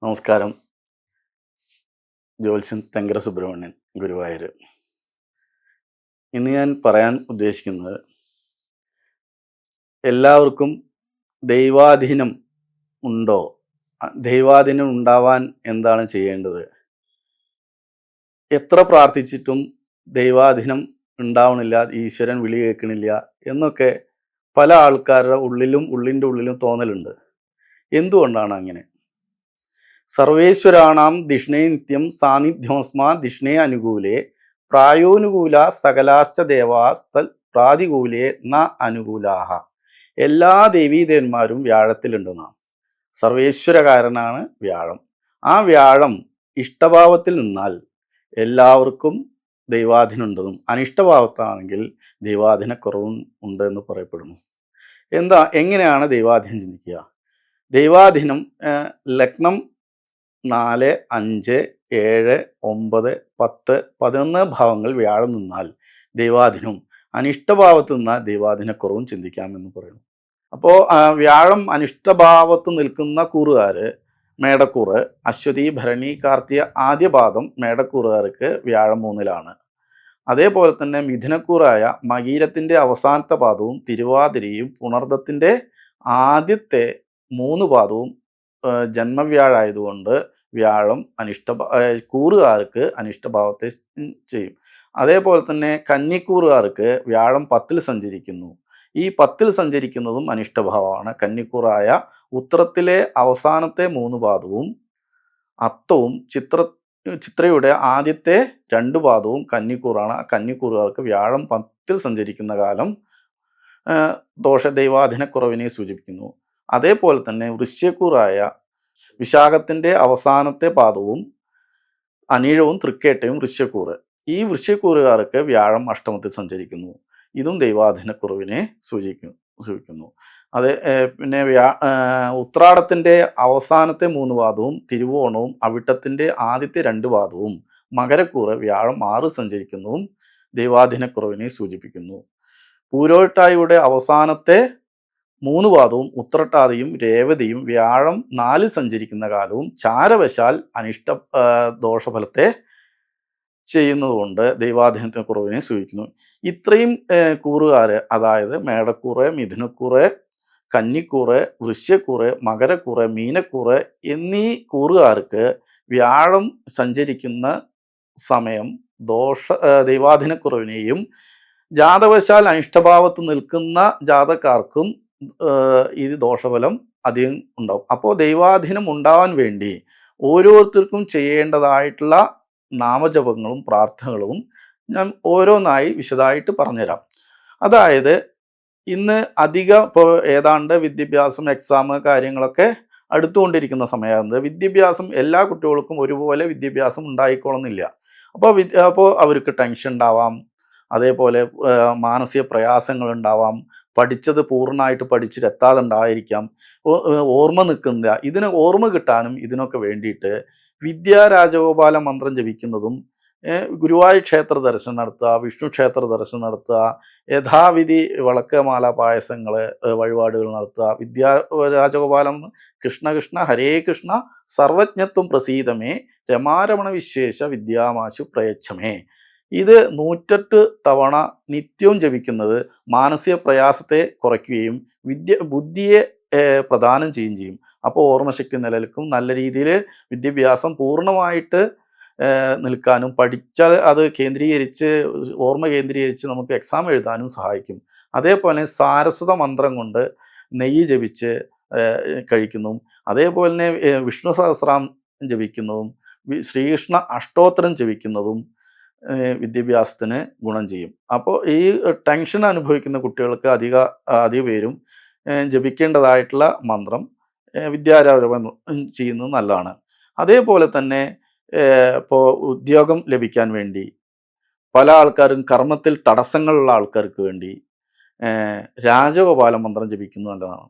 നമസ്കാരം. ജ്യോത്സ്യൻ തെങ്കര സുബ്രഹ്മണ്യൻ, ഗുരുവായൂർ. ഇന്ന് ഞാൻ പറയാൻ ഉദ്ദേശിക്കുന്നത്, എല്ലാവർക്കും ദൈവാധീനം ഉണ്ടോ? ദൈവാധീനം ഉണ്ടാവാൻ എന്താണ് ചെയ്യേണ്ടത്? എത്ര പ്രാർത്ഥിച്ചിട്ടും ദൈവാധീനം ഉണ്ടാവണില്ല, ഈശ്വരൻ വിളി കേൾക്കണില്ല എന്നൊക്കെ പല ആൾക്കാരുടെ ഉള്ളിൻ്റെ ഉള്ളിലും തോന്നലുണ്ട്. എന്തുകൊണ്ടാണ് അങ്ങനെ? സർവേശ്വരാണാം ദിഷ്ണേ നിത്യം സാന്നിധ്യമസ്മാ ദിഷ്ണേ അനുകൂലേ പ്രായോനുകൂല സകലാശ്ച ദേവാസ്തൽ പ്രാതികൂലേ ന അനുകൂലാഹ. എല്ലാ ദേവീദേവന്മാരും വ്യാഴത്തിലുണ്ടെന്നാണ്. സർവേശ്വരകാരനാണ് വ്യാഴം. ആ വ്യാഴം ഇഷ്ടഭാവത്തിൽ നിന്നാൽ എല്ലാവർക്കും ദൈവാധീനമുണ്ടെന്നും അനിഷ്ടഭാവത്താണെങ്കിൽ ദൈവാധീനക്കുറവും ഉണ്ട് എന്ന് പറയപ്പെടുന്നു. എങ്ങനെയാണ് ദൈവാധീനം ചിന്തിക്കുക? ദൈവാധീനം ലഗ്നം 4, 5, 7, 9, 10, 11 ഭാവങ്ങൾ വ്യാഴം നിന്നാൽ ദൈവാധീനവും അനിഷ്ടഭാവത്ത് നിന്നാൽ ദൈവാധീനക്കുറവും ചിന്തിക്കാമെന്ന് പറയുന്നു. അപ്പോൾ വ്യാഴം അനിഷ്ടഭാവത്ത് നിൽക്കുന്ന കൂറുകാര് മേടക്കൂറ്, അശ്വതി, ഭരണി, കാർത്തിക ആദ്യ പാദം മേടക്കൂറുകാർക്ക് വ്യാഴം 3-ലാണ്. അതേപോലെ തന്നെ മിഥുനക്കൂറായ മകീരത്തിൻ്റെ അവസാനത്തെ പാദവും തിരുവാതിരയും പുണർദത്തിൻ്റെ ആദ്യത്തെ 3 പാദവും ജന്മവ്യാഴായതുകൊണ്ട് വ്യാഴം കൂറുകാർക്ക് അനിഷ്ടഭാവത്തെ ചെയ്യും. അതേപോലെ തന്നെ കന്നിക്കൂറുകാർക്ക് വ്യാഴം 10-ൽ സഞ്ചരിക്കുന്നു. ഈ 10-ൽ സഞ്ചരിക്കുന്നതും അനിഷ്ടഭാവമാണ്. കന്നിക്കൂറായ ഉത്തരത്തിലെ അവസാനത്തെ 3 പാദവും അത്തവും ചിത്രയുടെ ആദ്യത്തെ 2 പാദവും കന്നിക്കൂറാണ്. കന്നിക്കൂറുകാർക്ക് വ്യാഴം 10-ൽ സഞ്ചരിക്കുന്ന കാലം ദൈവാധീനക്കുറവിനെ സൂചിപ്പിക്കുന്നു. അതേപോലെ തന്നെ വൃശ്ചികക്കൂറായ വിശാഖത്തിൻ്റെ അവസാനത്തെ പാദവും അനീഴവും തൃക്കേട്ടയും വൃശ്ചികക്കൂറ്. ഈ വൃശ്ചികക്കൂറുകാർക്ക് വ്യാഴം അഷ്ടമത്തിൽ സഞ്ചരിക്കുന്നു. ഇതും ദൈവാധീനക്കുറവിനെ സൂചിപ്പിക്കുന്നു. പിന്നെ ഉത്രാടത്തിൻ്റെ അവസാനത്തെ 3 പാദവും തിരുവോണവും അവിട്ടത്തിൻ്റെ ആദ്യത്തെ 2 പാദവും മകരക്കൂറ് വ്യാഴം 6 സഞ്ചരിക്കുന്നതും ദൈവാധീനക്കുറവിനെ സൂചിപ്പിക്കുന്നു. പൂരോട്ടായിയുടെ അവസാനത്തെ 3 പാദവും ഉത്രട്ടാതിയും രേവതിയും വ്യാഴം 4 സഞ്ചരിക്കുന്ന കാലവും ചാരവശാൽ ദോഷഫലത്തെ ചെയ്യുന്നതുകൊണ്ട് ദൈവാധീനത്തിന് കുറവിനെ സൂചിക്കുന്നു. ഇത്രയും കൂറുകാര്, അതായത് മേടക്കൂറ്, മിഥുനക്കൂറ്, കന്നിക്കൂറ്, വൃശ്ചികക്കൂറ്, മകരക്കൂറ്, മീനക്കൂറ് എന്നീ കൂറുകാർക്ക് വ്യാഴം സഞ്ചരിക്കുന്ന സമയം ദൈവാധീനക്കുറവിനെയും ജാതവശാൽ അനിഷ്ടഭാവത്ത് നിൽക്കുന്ന ജാതക്കാർക്കും ഇത് ദോഷഫലം അധികം ഉണ്ടാവും. അപ്പോൾ ദൈവാധീനം ഉണ്ടാവാൻ വേണ്ടി ഓരോരുത്തർക്കും ചെയ്യേണ്ടതായിട്ടുള്ള നാമജപങ്ങളും പ്രാർത്ഥനകളും ഞാൻ ഓരോന്നായി വിശദമായിട്ട് പറഞ്ഞുതരാം. അതായത് ഇന്ന് ഇപ്പോൾ ഏതാണ്ട് വിദ്യാഭ്യാസം, എക്സാം കാര്യങ്ങളൊക്കെ അടുത്തുകൊണ്ടിരിക്കുന്ന സമയമാകുന്നത്. വിദ്യാഭ്യാസം എല്ലാ കുട്ടികൾക്കും ഒരുപോലെ വിദ്യാഭ്യാസം ഉണ്ടായിക്കോളുന്നില്ല. അപ്പോൾ അവർക്ക് ടെൻഷൻ ഉണ്ടാവാം, അതേപോലെ മാനസിക പ്രയാസങ്ങൾ ഉണ്ടാവാം, പഠിച്ചത് പൂർണ്ണമായിട്ട് പഠിച്ചിട്ട് എത്താതുണ്ടായിരിക്കാം, ഓർമ്മ നിൽക്കുന്നില്ല. ഓർമ്മ കിട്ടാനും ഇതിനൊക്കെ വേണ്ടിയിട്ട് വിദ്യാരാജഗോപാല മന്ത്രം ജപിക്കുന്നതും, ഗുരുവായൂർ ക്ഷേത്ര ദർശനം നടത്തുക, വിഷ്ണു ക്ഷേത്ര ദർശനം നടത്തുക, യഥാവിധി വിളക്കമാല പായസങ്ങൾ വഴിപാടുകൾ നടത്തുക. രാജഗോപാലം കൃഷ്ണ കൃഷ്ണ ഹരേ കൃഷ്ണ സർവജ്ഞത്വം പ്രസീതമേ രമാരമണ വിശേഷ വിദ്യാമാശു പ്രയച്ഛമേ. ഇത് 108 തവണ നിത്യവും ജപിക്കുന്നത് മാനസിക പ്രയാസത്തെ കുറയ്ക്കുകയും ബുദ്ധിയെ പ്രദാനം ചെയ്യുകയും ചെയ്യും. അപ്പോൾ ഓർമ്മശക്തി നിലനിൽക്കും. നല്ല രീതിയിൽ വിദ്യാഭ്യാസം പൂർണ്ണമായിട്ട് നിൽക്കാനും പഠിച്ചാൽ അത് ഓർമ്മ കേന്ദ്രീകരിച്ച് നമുക്ക് എക്സാം എഴുതാനും സഹായിക്കും. അതേപോലെ സാരസ്വത മന്ത്രം കൊണ്ട് നെയ്യ് ജപിച്ച് കഴിക്കുന്നതും, അതേപോലെ തന്നെ വിഷ്ണു സഹസ്രം ജപിക്കുന്നതും ശ്രീകൃഷ്ണ അഷ്ടോത്തരം ജപിക്കുന്നതും വിദ്യാഭ്യാസത്തിന് ഗുണം ചെയ്യും. അപ്പോൾ ഈ ടെൻഷൻ അനുഭവിക്കുന്ന കുട്ടികൾക്ക് അധിക പേരും ജപിക്കേണ്ടതായിട്ടുള്ള മന്ത്രം വിദ്യാരാജപം ചെയ്യുന്നത് നല്ലതാണ്. അതേപോലെ തന്നെ ഇപ്പോൾ ഉദ്യോഗം ലഭിക്കാൻ വേണ്ടി പല ആൾക്കാരും കർമ്മത്തിൽ തടസ്സങ്ങളുള്ള ആൾക്കാർക്ക് വേണ്ടി രാജഗോപാല മന്ത്രം ജപിക്കുന്നത് നല്ലതാണ്.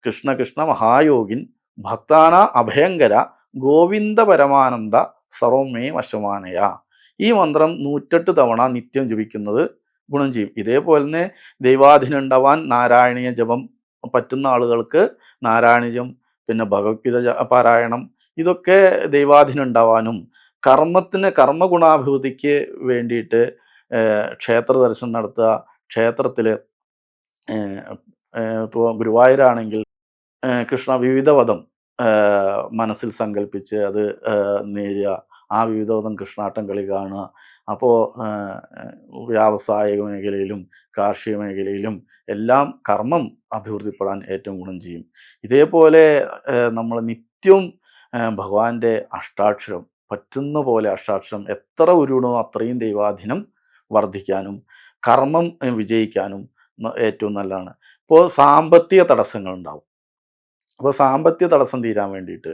കൃഷ്ണ കൃഷ്ണ മഹായോഗിൻ ഭക്താന അഭയങ്കര ഗോവിന്ദ പരമാനന്ദ സർവമേ വശമാനയ. ഈ മന്ത്രം 108 തവണ നിത്യം ജപിക്കുന്നത് ഗുണം ചെയ്യും. ഇതേപോലെ തന്നെ ദൈവാധീനം ഉണ്ടാവാൻ നാരായണീയ ജപം പറ്റുന്ന ആളുകൾക്ക് നാരായണീയം, പിന്നെ ഭഗവത്ഗീത പാരായണം, ഇതൊക്കെ ദൈവാധീനം ഉണ്ടാവാനും കർമ്മഗുണാഭിവൃദ്ധിക്ക് വേണ്ടിയിട്ട് ക്ഷേത്ര ദർശനം നടത്തുക, ക്ഷേത്രത്തിൽ ഇപ്പോൾ ഗുരുവായൂരാണെങ്കിൽ കൃഷ്ണ വിവിധവദം മനസ്സിൽ സങ്കല്പിച്ച് അത് നേരുക, ആ വിവിധവദം കൃഷ്ണാട്ടം കളി കാണുക. അപ്പോൾ വ്യാവസായിക മേഖലയിലും കാർഷിക മേഖലയിലും എല്ലാം കർമ്മം അഭിവൃദ്ധിപ്പെടാൻ ഏറ്റവും ഗുണം ചെയ്യും. ഇതേപോലെ നമ്മൾ നിത്യവും ഭഗവാന്റെ അഷ്ടാക്ഷരം പറ്റുന്ന പോലെ അഷ്ടാക്ഷരം എത്ര ഉരുവിടണോ അത്രയും ദൈവാധീനം വർദ്ധിക്കാനും കർമ്മം വിജയിക്കാനും ഏറ്റവും നല്ലതാണ്. ഇപ്പോൾ സാമ്പത്തിക തടസ്സങ്ങൾ ഉണ്ടാവും. അപ്പോൾ സാമ്പത്തിക തടസ്സം തീരാൻ വേണ്ടിയിട്ട്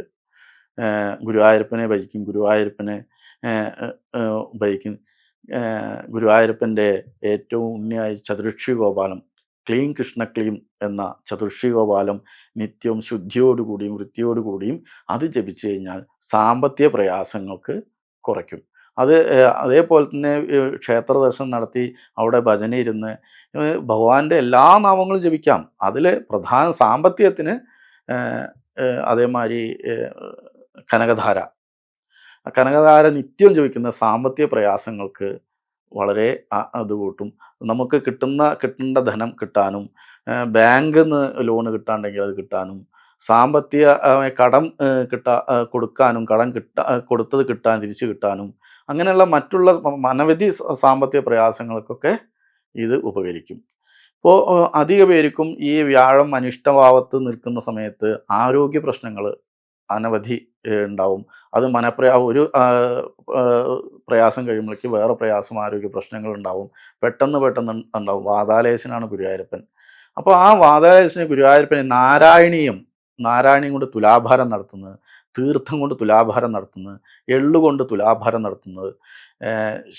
ഗുരുവായൂരപ്പനെ ഭജിക്കും, ഭജിക്കും. ഗുരുവായൂരപ്പൻ്റെ ഏറ്റവും ഉണ്ണിയായ ചതുർഷി ഗോപാലം, ക്ലീം കൃഷ്ണ ക്ലീം എന്ന ചതുർഷി ഗോപാലം നിത്യവും ശുദ്ധിയോടുകൂടിയും വൃത്തിയോടുകൂടിയും അത് ജപിച്ചു കഴിഞ്ഞാൽ സാമ്പത്തിക പ്രയാസങ്ങൾക്ക് കുറയ്ക്കും. അതേപോലെ തന്നെ ക്ഷേത്ര ദർശനം നടത്തി അവിടെ ഭജന ഇരുന്ന് ഭഗവാന്റെ എല്ലാ നാമങ്ങളും ജപിക്കാം. അതിൽ പ്രധാന സാമ്പത്തികത്തിന് അതേമാതിരി കനകധാര നിത്യം ജപിക്കുന്ന സാമ്പത്തിക പ്രയാസങ്ങൾക്ക് വളരെ അത് കൂട്ടും. നമുക്ക് കിട്ടേണ്ട ധനം കിട്ടാനും ബാങ്കിൽ നിന്ന് ലോണ് കിട്ടാണ്ടെങ്കിൽ അത് കിട്ടാനും സാമ്പത്തിക കടം കൊടുക്കാനും കൊടുത്തത് തിരിച്ചു കിട്ടാനും അങ്ങനെയുള്ള മറ്റുള്ള അനവധി സാമ്പത്തിക പ്രയാസങ്ങൾക്കൊക്കെ ഇത് ഉപകരിക്കും. ഇപ്പോൾ അധിക പേർക്കും ഈ വ്യാഴം അനിഷ്ടഭാവത്ത് നിൽക്കുന്ന സമയത്ത് ആരോഗ്യ പ്രശ്നങ്ങൾ അനവധി ഉണ്ടാവും. അത് ഒരു പ്രയാസം കഴിയുമ്പോഴേക്ക് വേറെ ആരോഗ്യ പ്രശ്നങ്ങൾ ഉണ്ടാവും. പെട്ടെന്ന് ഉണ്ടാവും. വാതാലയശനാണ് ഗുരുവായൂരപ്പൻ. അപ്പോൾ ആ വാതാലയശന് ഗുരുവായൂരപ്പനെ നാരായണീയം കൊണ്ട് തുലാഭാരം നടത്തുന്നത്, തീർത്ഥം കൊണ്ട് തുലാഭാരം നടത്തുന്നത്, എള്ളുകൊണ്ട് തുലാഭാരം നടത്തുന്നത്,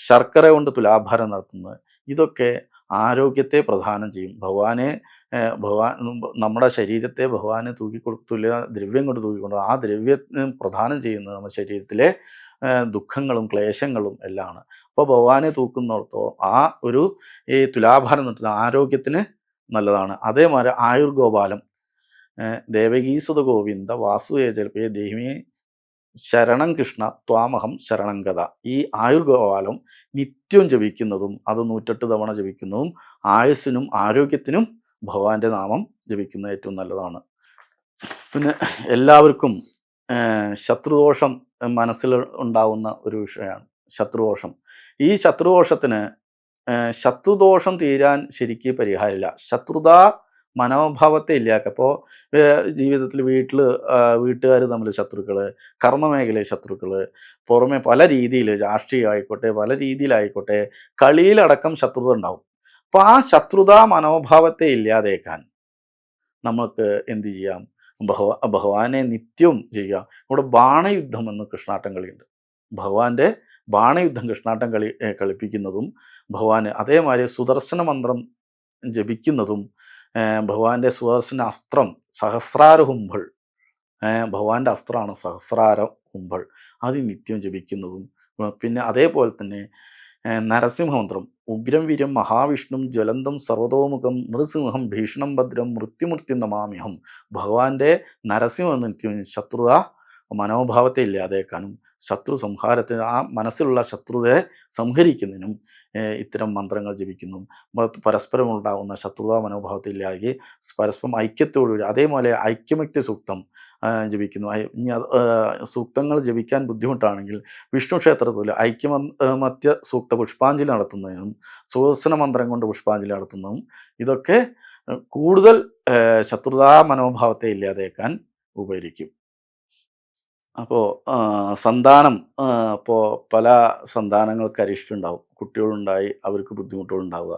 ശർക്കര കൊണ്ട് തുലാഭാരം നടത്തുന്നത്, ഇതൊക്കെ ആരോഗ്യത്തെ പ്രദാനം ചെയ്യും. ഭഗവാൻ നമ്മുടെ ശരീരത്തെ ഭഗവാനെ തുല്യ ദ്രവ്യം കൊണ്ട് തൂക്കിക്കൊണ്ട് ആ ദ്രവ്യം പ്രദാനം ചെയ്യുന്നത് നമ്മുടെ ശരീരത്തിലെ ദുഃഖങ്ങളും ക്ലേശങ്ങളും എല്ലാമാണ്. അപ്പോൾ ഭഗവാനെ തൂക്കുന്നിടത്തോളം ആ ഒരു ഈ തുലാഭാരം നടത്തുന്ന ആരോഗ്യത്തിന് നല്ലതാണ്. അതേമാതിരി ആയുർഗോപാലം, ദേവകീസുത ഗോവിന്ദ വാസുദേവ ദേഹിമേ ശരണം കൃഷ്ണ ത്വാമഹം ശരണംഗത, ഈ ആയുർഗോപാലം നിത്യവും ജപിക്കുന്നതും അത് 108 തവണ ജപിക്കുന്നതും ആയുസ്സിനും ആരോഗ്യത്തിനും ഭഗവാന്റെ നാമം ജപിക്കുന്നത് ഏറ്റവും നല്ലതാണ്. പിന്നെ എല്ലാവർക്കും ശത്രുദോഷം മനസ്സിൽ ഉണ്ടാവുന്ന ഒരു വിഷയമാണ് ശത്രുദോഷം. ഈ ശത്രുദോഷം തീരാൻ ശരിക്ക് പരിഹാരമില്ല. ശത്രുതാ മനോഭാവത്തെ ഇല്ലാക്കുക. അപ്പോൾ ജീവിതത്തിൽ വീട്ടുകാർ തമ്മിൽ ശത്രുക്കൾ, കർമ്മമേഖലയിൽ ശത്രുക്കൾ, പുറമെ പല രീതിയിൽ രാഷ്ട്രീയമായിക്കോട്ടെ പല രീതിയിലായിക്കോട്ടെ കളിയിലടക്കം ശത്രുത ഉണ്ടാവും. അപ്പോൾ ആ ശത്രുതാ മനോഭാവത്തെ ഇല്ലാതേക്കാൻ നമുക്ക് എന്ത് ചെയ്യാം? ഭഗവാനെ നിത്യവും ചെയ്യുക. ഇവിടെ ബാണയുദ്ധം എന്ന് കൃഷ്ണാട്ടം കളിയുണ്ട്. ഭഗവാന്റെ ബാണയുദ്ധം കൃഷ്ണാട്ടം കളിപ്പിക്കുന്നതും ഭഗവാന് അതേമാതിരി സുദർശന മന്ത്രം ജപിക്കുന്നതും ഭഗവാന്റെ സുദർശന അസ്ത്രം സഹസ്രാര ഹുംഭൾ, ഭഗവാന്റെ അസ്ത്രമാണ് സഹസ്രാര ഹുംഭൾ, അത് നിത്യം ജപിക്കുന്നതും പിന്നെ അതേപോലെ തന്നെ നരസിംഹമന്ത്രം ഉഗ്രം വീര്യം മഹാവിഷ്ണു ജ്വലന്തം സർവതോമുഖം നൃസിംഹം ഭീഷണം ഭദ്രം മൃത്യുമൃത്യും നമാമ്യഹം, ഭഗവാന്റെ നരസിംഹം നിത്യം ശത്രുത മനോഭാവത്തെ ഇല്ലാതേക്കാനും ശത്രു സംഹാരത്തിന് ആ മനസ്സിലുള്ള ശത്രുതയെ സംഹരിക്കുന്നതിനും ഇത്തരം മന്ത്രങ്ങൾ ജപിക്കുന്നു. പരസ്പരം ഉണ്ടാകുന്ന ശത്രുതാ മനോഭാവത്തെ ഇല്ലാതെ പരസ്പരം ഐക്യത്തോടുകൂടി അതേപോലെ ഐക്യമത്യ സൂക്തം ജപിക്കുന്നു. സൂക്തങ്ങൾ ജപിക്കാൻ ബുദ്ധിമുട്ടാണെങ്കിൽ വിഷ്ണു ക്ഷേത്രത്തിൽ ഐക്യമത്യ സൂക്ത പുഷ്പാഞ്ജലി നടത്തുന്നതിനും സുദർശന മന്ത്രം കൊണ്ട് പുഷ്പാഞ്ജലി നടത്തുന്നതും ഇതൊക്കെ കൂടുതൽ ശത്രുതാ മനോഭാവത്തെ ഇല്ലാതേക്കാൻ ഉപകരിക്കും. അപ്പോൾ സന്താനം, ഇപ്പോൾ പല സന്താനങ്ങൾക്ക് അരിഷ്ടമുണ്ടാവും. കുട്ടികളുണ്ടായി അവർക്ക് ബുദ്ധിമുട്ടുകളുണ്ടാവുക,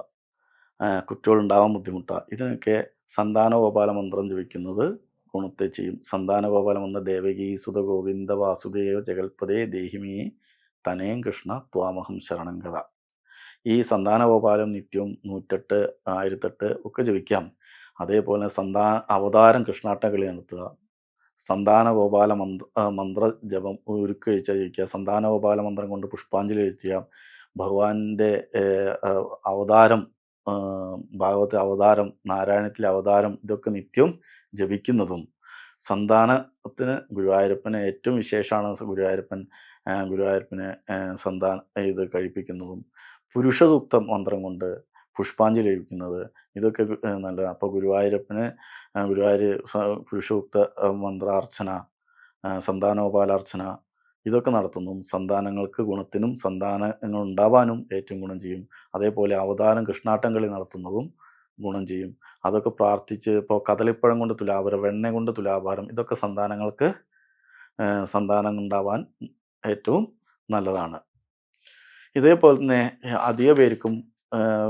കുട്ടികളുണ്ടാവാൻ ബുദ്ധിമുട്ടാണ്. ഇതിനൊക്കെ സന്താനഗോപാല മന്ത്രം ജപിക്കുന്നത് ഗുണത്തെ ചെയ്യും. സന്താനഗോപാല മന്ത്രം ദേവകീസുത ഗോവിന്ദ വാസുദേവ ജഗൽപദേ ദേഹിമേ തനേം കൃഷ്ണ ത്വാമഹം ശരണംഗത. ഈ സന്താനഗോപാലം നിത്യവും 108, 1008 ഒക്കെ ജപിക്കാം. അതേപോലെ അവതാരം കൃഷ്ണാട്ടകളി നടത്തുക, സന്താനഗോപാല മന്ത്ര ജപം ഉരുക്കഴിച്ച ജപിക്കുക, സന്താനഗോപാല മന്ത്രം കൊണ്ട് പുഷ്പാഞ്ജലി കഴിക്കുക, ഭഗവാന്റെ അവതാരം, ഭാഗവത അവതാരം, നാരായണത്തിലെ അവതാരം ഇതൊക്കെ നിത്യവും ജപിക്കുന്നതും സന്താനത്തിന് ഗുരുവായൂരപ്പന് ഏറ്റവും വിശേഷമാണ് ഗുരുവായൂരപ്പന് ഇത് കഴിപ്പിക്കുന്നതും പുരുഷസൂക്ത മന്ത്രം കൊണ്ട് പുഷ്പാഞ്ജലി കഴിക്കുന്നത് ഇതൊക്കെ നല്ലതാണ്. അപ്പോൾ ഗുരുവായൂർ പുരുഷസൂക്ത മന്ത്രാർച്ചന, സന്താനോപാലാർച്ചന ഇതൊക്കെ നടത്തുന്നു. സന്താനങ്ങൾക്ക് ഗുണത്തിനും സന്താനങ്ങൾ ഉണ്ടാവാനും ഏറ്റവും ഗുണം ചെയ്യും. അതേപോലെ അവതാരം കൃഷ്ണാട്ടം കളി നടത്തുന്നതും ഗുണം ചെയ്യും. അതൊക്കെ പ്രാർത്ഥിച്ച് ഇപ്പോൾ കദളിപ്പഴം കൊണ്ട് തുലാഭാരം, വെണ്ണ കൊണ്ട് തുലാഭാരം ഇതൊക്കെ സന്താനങ്ങൾക്ക് സന്താനം ഉണ്ടാവാൻ ഏറ്റവും നല്ലതാണ്. ഇതേപോലെ തന്നെ അധിക പേർക്കും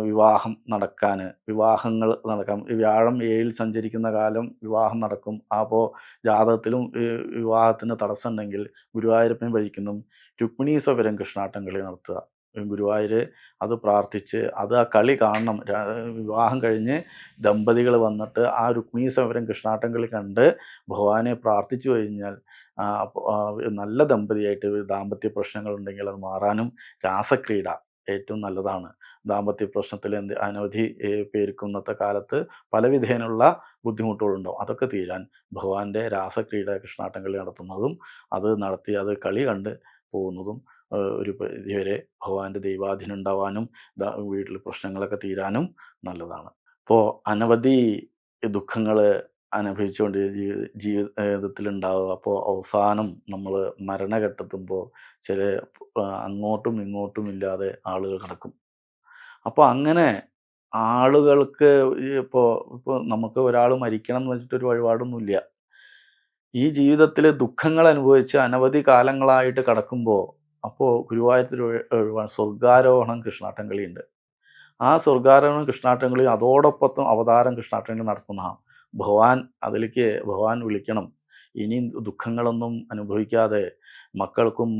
വിവാഹങ്ങൾ നടക്കാം. വ്യാഴം 7 സഞ്ചരിക്കുന്ന കാലം വിവാഹം നടക്കും. അപ്പോൾ ജാതകത്തിലും വിവാഹത്തിന് തടസ്സം ഉണ്ടെങ്കിൽ ഗുരുവായൂരപ്പനെ ഭജിക്കുന്നു. രുക്മിണീശ്വരം കൃഷ്ണാട്ടം കളി നടത്തുക. ഗുരുവായൂർ അത് പ്രാർത്ഥിച്ച് അത് ആ കളി കാണണം. വിവാഹം കഴിഞ്ഞ് ദമ്പതികൾ വന്നിട്ട് ആ രുക്മിണീശ്വരം കൃഷ്ണാട്ടം കളി കണ്ട് ഭഗവാനെ പ്രാർത്ഥിച്ചു കഴിഞ്ഞാൽ നല്ല ദമ്പതിയായിട്ട് ദാമ്പത്യ പ്രശ്നങ്ങളുണ്ടെങ്കിൽ അത് മാറാനും രാസക്രീഡ ഏറ്റവും നല്ലതാണ്. ദാമ്പത്യ പ്രശ്നത്തിൽ അനവധി പേർക്ക് ഇന്നത്തെ കാലത്ത് പലവിധേനുള്ള ബുദ്ധിമുട്ടുകളുണ്ടാവും. അതൊക്കെ തീരാൻ ഭഗവാന്റെ രാസക്രീഡ കൃഷ്ണാട്ടം കളി നടത്തുന്നതും അത് നടത്തി അത് കളി കണ്ട് പോകുന്നതും ഒരു പരിധിവരെ ഭഗവാന്റെ ദൈവാധീനം ഉണ്ടാവാനും വീട്ടിൽ പ്രശ്നങ്ങളൊക്കെ തീരാനും നല്ലതാണ്. ഇപ്പോൾ അനവധി ദുഃഖങ്ങൾ അനുഭവിച്ചുകൊണ്ട് ജീവിതത്തിലുണ്ടാവുക. അപ്പോൾ അവസാനം നമ്മൾ മരണഘട്ടത്തുമ്പോൾ ചില അങ്ങോട്ടും ഇങ്ങോട്ടും ഇല്ലാതെ ആളുകൾ കിടക്കും. അപ്പോൾ അങ്ങനെ ആളുകൾക്ക് ഇപ്പോൾ നമുക്ക് ഒരാൾ മരിക്കണം എന്ന് വെച്ചിട്ടൊരു വഴിപാടൊന്നുമില്ല. ഈ ജീവിതത്തിൽ ദുഃഖങ്ങൾ അനുഭവിച്ച് അനവധി കാലങ്ങളായിട്ട് കിടക്കുമ്പോൾ അപ്പോൾ ഗുരുവായൂരത്തിൽ സ്വർഗാരോഹണം കൃഷ്ണാട്ടം കളിയുണ്ട്. ആ സ്വർഗാരോഹണം കൃഷ്ണാട്ടം കളി അതോടൊപ്പം അവതാരം കൃഷ്ണാട്ടം കളി നടത്തുന്ന ഭഗവാൻ വിളിക്കണം. ഇനി ദുഃഖങ്ങളൊന്നും അനുഭവിക്കാതെ മക്കൾക്കും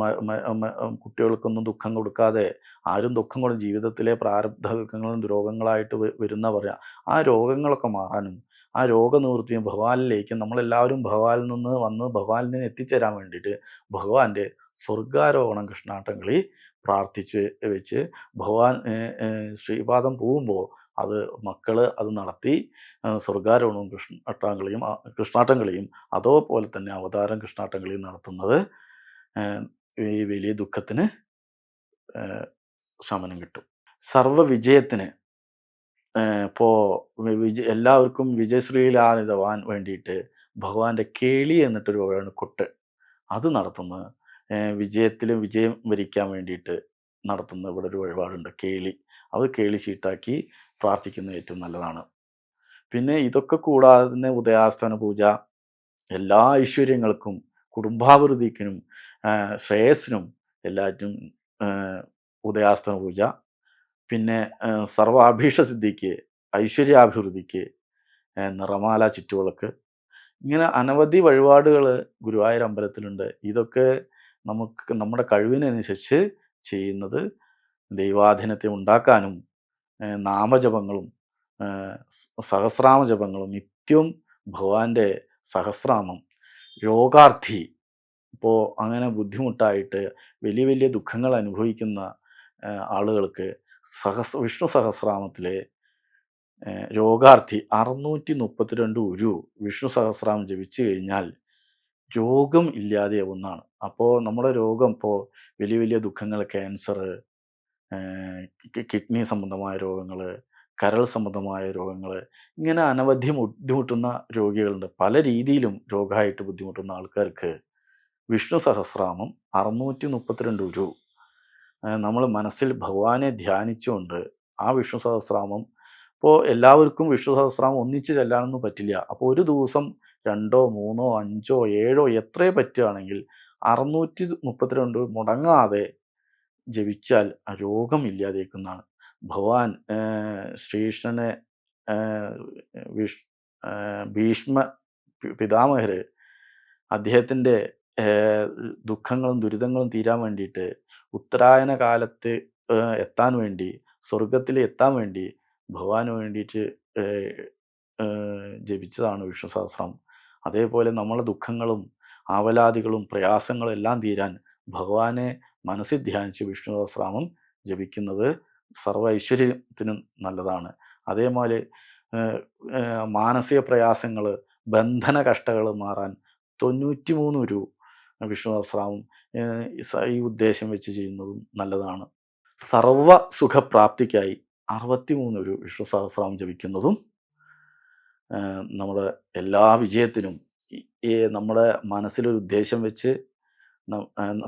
കുട്ടികൾക്കൊന്നും ദുഃഖം കൊടുക്കാതെ ആരും ദുഃഖം കൊണ്ട് ജീവിതത്തിലെ പ്രാരബ്ധ ദുഃഖങ്ങളും രോഗങ്ങളായിട്ട് വരുന്ന പറയാം. ആ രോഗങ്ങളൊക്കെ മാറാനും ആ രോഗനിവൃത്തിയും ഭഗവാനിലേക്ക് നമ്മളെല്ലാവരും ഭഗവാനിൽ നിന്ന് വന്ന് ഭഗവാനിൽ നിന്ന് എത്തിച്ചേരാൻ വേണ്ടിയിട്ട് ഭഗവാന്റെ സ്വർഗാരോഹണം കൃഷ്ണാട്ടം കളി പ്രാർത്ഥിച്ച് വെച്ച് ഭഗവാൻ ശ്രീപാദം പോകുമ്പോൾ അത് മക്കൾ അത് നടത്തി സ്വർഗാരോഹണവും കൃഷ്ണാട്ടം കളിയും അതേപോലെ തന്നെ അവതാരം കൃഷ്ണാട്ടം കളിയും നടത്തുന്നത് ഈ വലിയ ദുഃഖത്തിന് ശമനം കിട്ടും. സർവ വിജയത്തിന് ഇപ്പോൾ എല്ലാവർക്കും വിജയശ്രീലാളിതവാൻ വേണ്ടിയിട്ട് ഭഗവാന്റെ കേളി എന്നിട്ടൊരു കൊട്ട് അത് നടത്തുന്നത് വിജയം വരിക്കാൻ വേണ്ടിയിട്ട് നടത്തുന്ന ഇവിടെ ഒരു വഴിപാടുണ്ട് കേളി. അത് കേളി ചീട്ടാക്കി പ്രാർത്ഥിക്കുന്നത് ഏറ്റവും നല്ലതാണ്. പിന്നെ ഇതൊക്കെ കൂടാതെ തന്നെ ഉദയാസ്തമന പൂജ എല്ലാ ഐശ്വര്യങ്ങൾക്കും കുടുംബാഭിവൃദ്ധിക്കും ശ്രേയസ്സിനും എല്ലാറ്റിനും ഉദയാസ്തമന പൂജ. പിന്നെ സർവാഭീഷ്ട സിദ്ധിക്ക് ഐശ്വര്യാഭിവൃദ്ധിക്ക് നിറമാല ചുറ്റുവിളക്ക്. ഇങ്ങനെ അനവധി വഴിപാടുകൾ ഗുരുവായൂർ അമ്പലത്തിലുണ്ട്. ഇതൊക്കെ നമുക്ക് നമ്മുടെ കഴിവിനനുസരിച്ച് ചെയ്യുന്നത് ദൈവാധീനത്തെ ഉണ്ടാക്കാനും നാമജപങ്ങളും സഹസ്രാമ ജപങ്ങളും നിത്യവും ഭഗവാന്റെ സഹസ്രാമം രോഗാർത്ഥി ഇപ്പോൾ അങ്ങനെ ബുദ്ധിമുട്ടായിട്ട് വലിയ വലിയ ദുഃഖങ്ങൾ അനുഭവിക്കുന്ന ആളുകൾക്ക് വിഷ്ണു സഹസ്രാമത്തിലെ രോഗാർത്ഥി 632 ഉരു വിഷ്ണു സഹസ്രാമം ജപിച്ചു കഴിഞ്ഞാൽ രോഗം ഇല്ലാതെയാവുന്നതാണ്. അപ്പോൾ നമ്മുടെ രോഗം ഇപ്പോൾ വലിയ വലിയ ദുഃഖങ്ങൾ, ക്യാൻസർ, കിഡ്നി സംബന്ധമായ രോഗങ്ങൾ, കരൾ സംബന്ധമായ രോഗങ്ങൾ, ഇങ്ങനെ അനവധി ബുദ്ധിമുട്ടുന്ന രോഗികളുണ്ട്. പല രീതിയിലും രോഗമായിട്ട് ബുദ്ധിമുട്ടുന്ന ആൾക്കാർക്ക് വിഷ്ണു സഹസ്രാമം 632 ഉരു നമ്മൾ മനസ്സിൽ ഭഗവാനെ ധ്യാനിച്ചുകൊണ്ട് ആ വിഷ്ണു സഹസ്രാമം ഇപ്പോൾ എല്ലാവർക്കും വിഷ്ണു സഹസ്രാമം ഒന്നിച്ച് ചെല്ലാനൊന്നും പറ്റില്ല. അപ്പോൾ ഒരു ദിവസം 2 3 5 7 എത്രയോ പറ്റുകയാണെങ്കിൽ 632 മുടങ്ങാതെ ജപിച്ചാൽ ആ രോഗം ഇല്ലാതെക്കുന്നതാണ്. ഭഗവാൻ ശ്രീകൃഷ്ണനെ ഭീഷ്മ പിതാമഹർ അദ്ദേഹത്തിൻ്റെ ദുഃഖങ്ങളും ദുരിതങ്ങളും തീരാൻ വേണ്ടിയിട്ട് ഉത്തരായന കാലത്ത് എത്താൻ വേണ്ടി സ്വർഗത്തിൽ എത്താൻ വേണ്ടി ഭഗവാന് വേണ്ടിയിട്ട് ജപിച്ചതാണ് വിഷ്ണു സഹസ്രം. അതേപോലെ നമ്മളെ ദുഃഖങ്ങളും ആവലാദികളും പ്രയാസങ്ങളും എല്ലാം തീരാൻ ഭഗവാനെ മനസ്സിൽ ധ്യാനിച്ച് വിഷ്ണു സഹസ്രനാമം ജപിക്കുന്നത് സർവ്വ ഐശ്വര്യത്തിനും നല്ലതാണ്. അതേപോലെ മാനസിക പ്രയാസങ്ങൾ, ബന്ധന കഷ്ടകൾ മാറാൻ 93 വിഷ്ണു സഹസ്രനാമം ഈ ഉദ്ദേശം വെച്ച് ചെയ്യുന്നതും നല്ലതാണ്. സർവ സുഖപ്രാപ്തിക്കായി 63 വിഷ്ണു സഹസ്രനാമം ജപിക്കുന്നതും നമ്മുടെ എല്ലാ വിജയത്തിനും നമ്മുടെ മനസ്സിലൊരു ഉദ്ദേശം വെച്ച്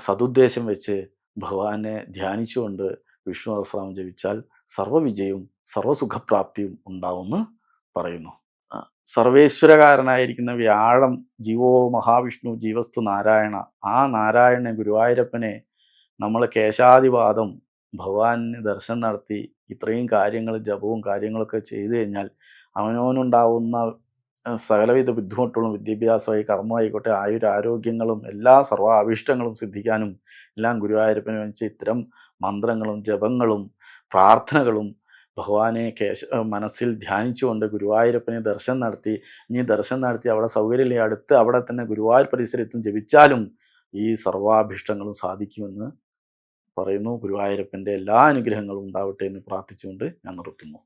സതുദ്ദേശം വെച്ച് ഭഗവാനെ ധ്യാനിച്ചുകൊണ്ട് വിഷ്ണു സഹസ്രനാമം ജപിച്ചാൽ സർവ്വവിജയവും സർവ്വസുഖപ്രാപ്തിയും ഉണ്ടാവുമെന്ന് പറയുന്നു. സർവേശ്വരകാരനായിരിക്കുന്ന വ്യാഴം ജീവോ മഹാവിഷ്ണു ജീവസ്തു നാരായണ, ആ നാരായണ ഗുരുവായൂരപ്പനെ നമ്മൾ കേശാദിപാദം ഭഗവാന് ദർശനം നടത്തി ഇത്രയും കാര്യങ്ങൾ ജപവും കാര്യങ്ങളൊക്കെ ചെയ്തു കഴിഞ്ഞാൽ അവനവനുണ്ടാവുന്ന സകലവിധ ബുദ്ധിമുട്ടുകളും വിദ്യാഭ്യാസമായി കർമ്മമായിക്കോട്ടെ ആയുരാരോഗ്യങ്ങളും എല്ലാ സർവാഭീഷ്ടങ്ങളും സിദ്ധിക്കാനും എല്ലാം ഗുരുവായൂരപ്പനെ വെച്ച് ഇത്തരം മന്ത്രങ്ങളും ജപങ്ങളും പ്രാർത്ഥനകളും ഭഗവാനെ മനസ്സിൽ ധ്യാനിച്ചുകൊണ്ട് ഗുരുവായൂരപ്പനെ ദർശനം നടത്തി, ഇനി ദർശനം നടത്തി അവിടെ സൗകര്യമില്ല അടുത്ത് അവിടെ തന്നെ ഗുരുവായൂർ പരിസരത്തും ജപിച്ചാലും ഈ സർവാഭീഷ്ടങ്ങളും സാധിക്കുമെന്ന് പറയുന്നു. ഗുരുവായൂരപ്പൻ്റെ എല്ലാ അനുഗ്രഹങ്ങളും ഉണ്ടാവട്ടെ എന്ന് പ്രാർത്ഥിച്ചുകൊണ്ട് ഞാൻ നിർത്തുന്നു.